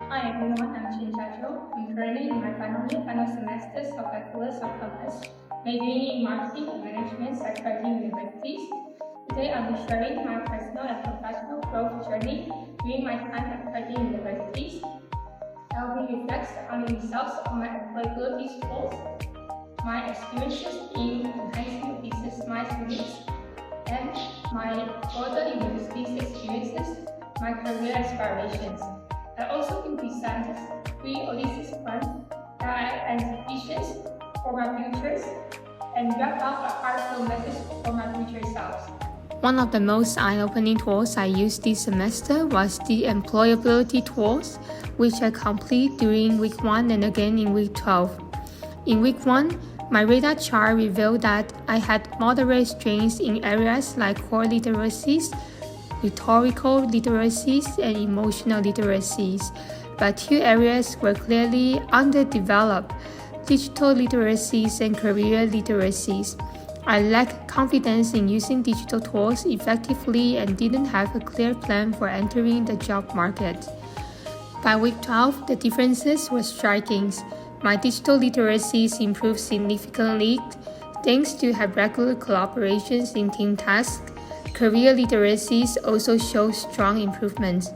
Hi everyone, I'm CHEN CHIA JOU. I'm currently in my final semester of Bachelor's of Commerce, majoring in Marketing and Management at Curtin Universities. Today I'll be sharing my personal and professional growth journey during my time at Curtin Universities. I'll be reflecting on the results of my employability goals, my experiences in enhancing the business minds, and my broader university's experiences, my career aspirations. I also will present 3 auditions plans that I envision for my futures and wrap up a heartfelt message for my future selves. One of the most eye-opening tools I used this semester was the employability tools, which I completed during week 1 and again in week 12. In week 1, my radar chart revealed that I had moderate strengths in areas like core literacies, rhetorical literacies, and emotional literacies, but 2 areas were clearly underdeveloped: digital literacies and career literacies. I lacked confidence in using digital tools effectively and didn't have a clear plan for entering the job market. By week 12, the differences were striking. My digital literacies improved significantly thanks to have regular collaborations in team tasks. Career literacies also show strong improvements.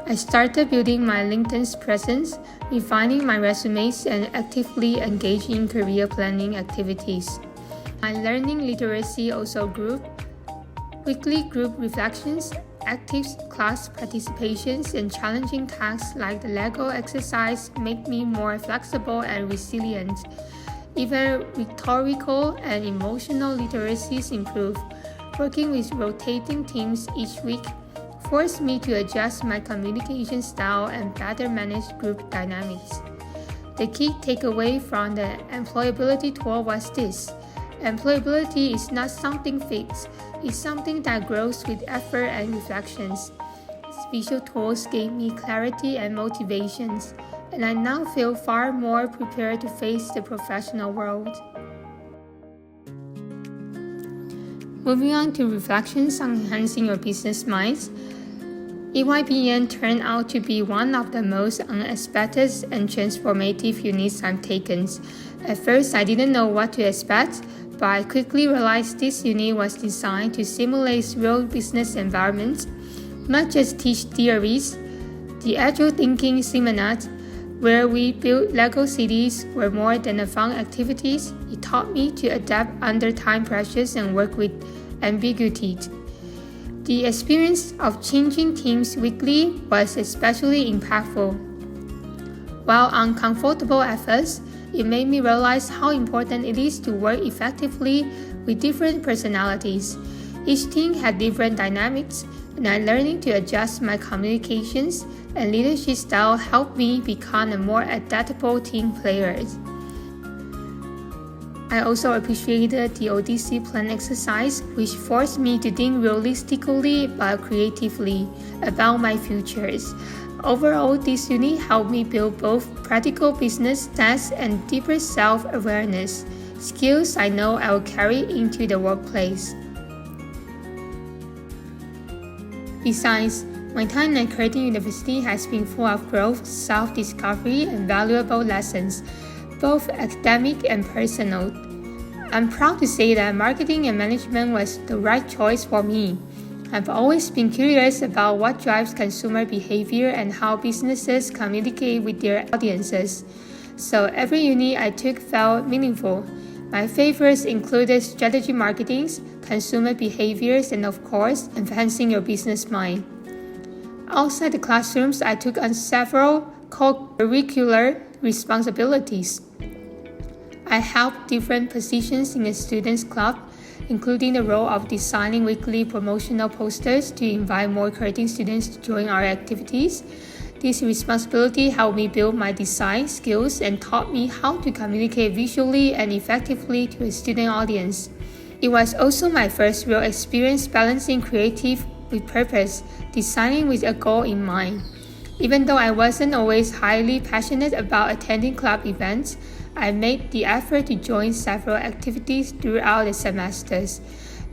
I started building my LinkedIn presence, refining my resumes, and actively engaging in career planning activities. My learning literacy also grew. Weekly group reflections, active class participations, and challenging tasks like the Lego exercise make me more flexible and resilient. Even rhetorical and emotional literacies improve. Working with rotating teams each week forced me to adjust my communication style and better manage group dynamics. The key takeaway from the employability tool was this: employability is not something fixed, it's something that grows with effort and reflections. These visual tools gave me clarity and motivations, and I now feel far more prepared to face the professional world. Moving on to reflections on enhancing your business minds, EYBN turned out to be one of the most unexpected and transformative units I've taken. At first, I didn't know what to expect, but I quickly realized this unit was designed to simulate real business environments, not just teach theories. The Agile Thinking seminar, where we built Lego cities, were more than a fun activities. It taught me to adapt under time pressures and work with ambiguity. The experience of changing teams weekly was especially impactful. While uncomfortable at first, it made me realize how important it is to work effectively with different personalities. Each team had different dynamics, and learning to adjust my communications and leadership style helped me become a more adaptable team player. I also appreciated the Odyssey plan exercise, which forced me to think realistically but creatively about my futures. Overall, this unit helped me build both practical business tasks and deeper self-awareness, skills I know I will carry into the workplace. Besides, my time at Curtin University has been full of growth, self-discovery, and valuable lessons, both academic and personal. I'm proud to say that marketing and management was the right choice for me. I've always been curious about what drives consumer behavior and how businesses communicate with their audiences. So every unit I took felt meaningful. My favorites included strategy marketing, consumer behaviors, and of course, enhancing your business mind. Outside the classrooms, I took on several co-curricular responsibilities. I held different positions in the Students' Club, including the role of designing weekly promotional posters to invite more Curtin students to join our activities. This responsibility helped me build my design skills and taught me how to communicate visually and effectively to a student audience. It was also my first real experience balancing creative with purpose, designing with a goal in mind. Even though I wasn't always highly passionate about attending club events, I made the effort to join several activities throughout the semesters.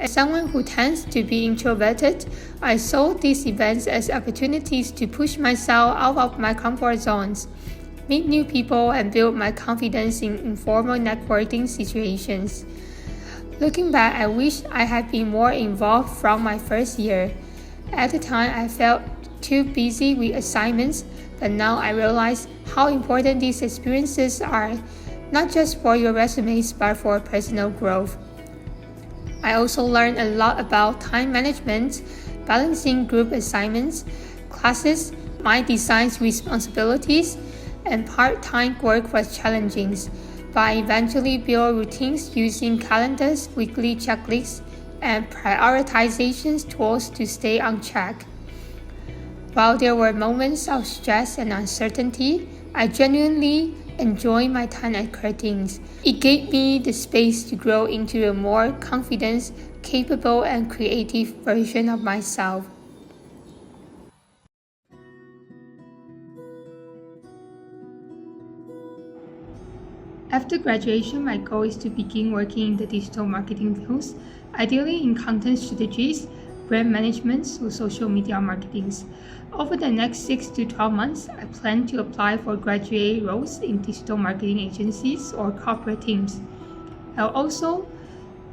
As someone who tends to be introverted, I saw these events as opportunities to push myself out of my comfort zones, meet new people, and build my confidence in informal networking situations. Looking back, I wish I had been more involved from my first year. At the time, I felt too busy with assignments, but now I realize how important these experiences are, not just for your resumes, but for personal growth. I also learned a lot about time management, balancing group assignments, classes, my design responsibilities, and part-time work was challenging, but I eventually built routines using calendars, weekly checklists, and prioritization tools to stay on track. While there were moments of stress and uncertainty, I genuinely enjoyed my time at Curtin. It gave me the space to grow into a more confident, capable, and creative version of myself. After graduation, my goal is to begin working in the digital marketing fields, ideally in content strategies, brand management, or social media marketing. Over the next 6 to 12 months, I plan to apply for graduate roles in digital marketing agencies or corporate teams. I'll also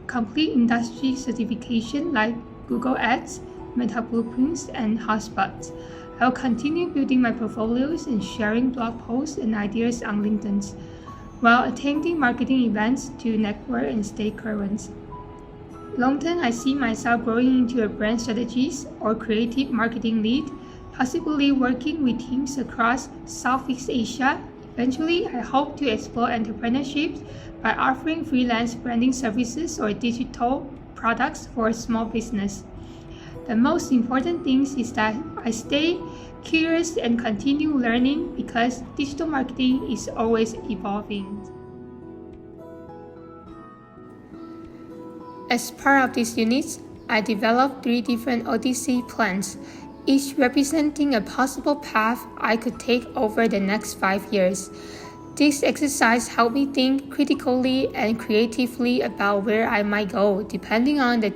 complete industry certification like Google Ads, Meta Blueprints, and HubSpot. I'll continue building my portfolios and sharing blog posts and ideas on LinkedIn, while attending marketing events to network and stay current. Long term, I see myself growing into a brand strategist or creative marketing lead, possibly working with teams across Southeast Asia. Eventually, I hope to explore entrepreneurship by offering freelance branding services or digital products for small business. The most important thing is that I stay curious and continue learning because digital marketing is always evolving. As part of this unit, I developed 3 different Odyssey plans, each representing a possible path I could take over the next 5 years. This exercise helped me think critically and creatively about where I might go, depending on the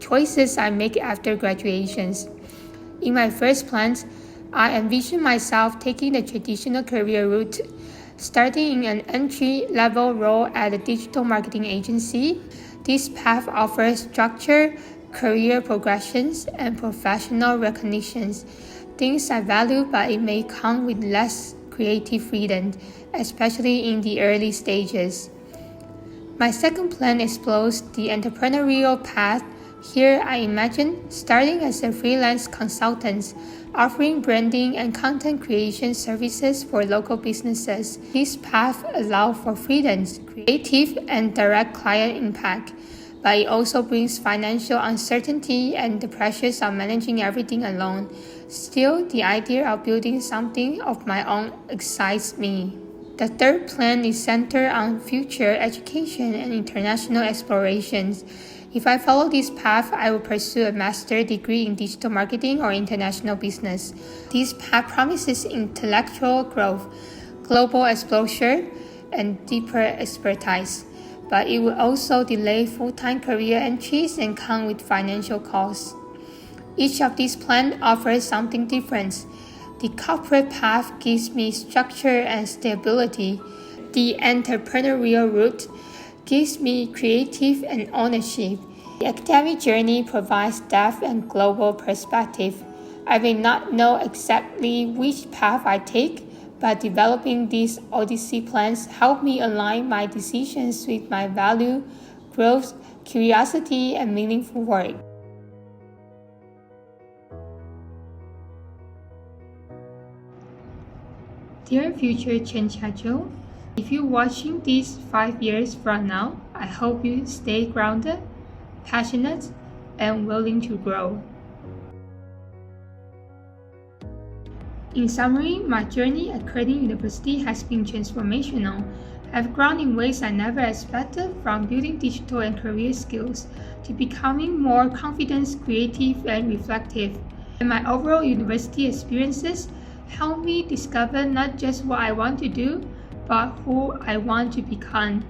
choices I make after graduations. In my first plans, I envision myself taking the traditional career route, starting in an entry-level role at a digital marketing agency. This path offers structure, career progressions, and professional recognitions, things I value, but it may come with less creative freedom, especially in the early stages. My second plan explores the entrepreneurial path. Here, I imagine starting as a freelance consultant, offering branding and content creation services for local businesses. This path allows for freedom, creative, and direct client impact, but it also brings financial uncertainty and the pressures of managing everything alone. Still, the idea of building something of my own excites me. The third plan is centered on future education and international explorations. If I follow this path, I will pursue a master's degree in digital marketing or international business. This path promises intellectual growth, global exposure, and deeper expertise, but it will also delay full-time career entries and come with financial costs. Each of these plans offers something different. The corporate path gives me structure and stability. The entrepreneurial route gives me creative and ownership. The academic journey provides depth and global perspective. I may not know exactly which path I take, but developing these Odyssey plans help me align my decisions with my value, growth, curiosity, and meaningful work. Dear future CHEN CHIA JOU, if you're watching this 5 years from now, I hope you stay grounded, passionate, and willing to grow. In summary, my journey at Curtin University has been transformational. I've grown in ways I never expected, from building digital and career skills to becoming more confident, creative, and reflective. And my overall university experiences helped me discover not just what I want to do, but who I want to become.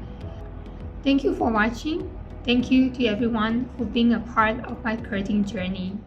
Thank you for watching. Thank you to everyone for being a part of my Curtin journey.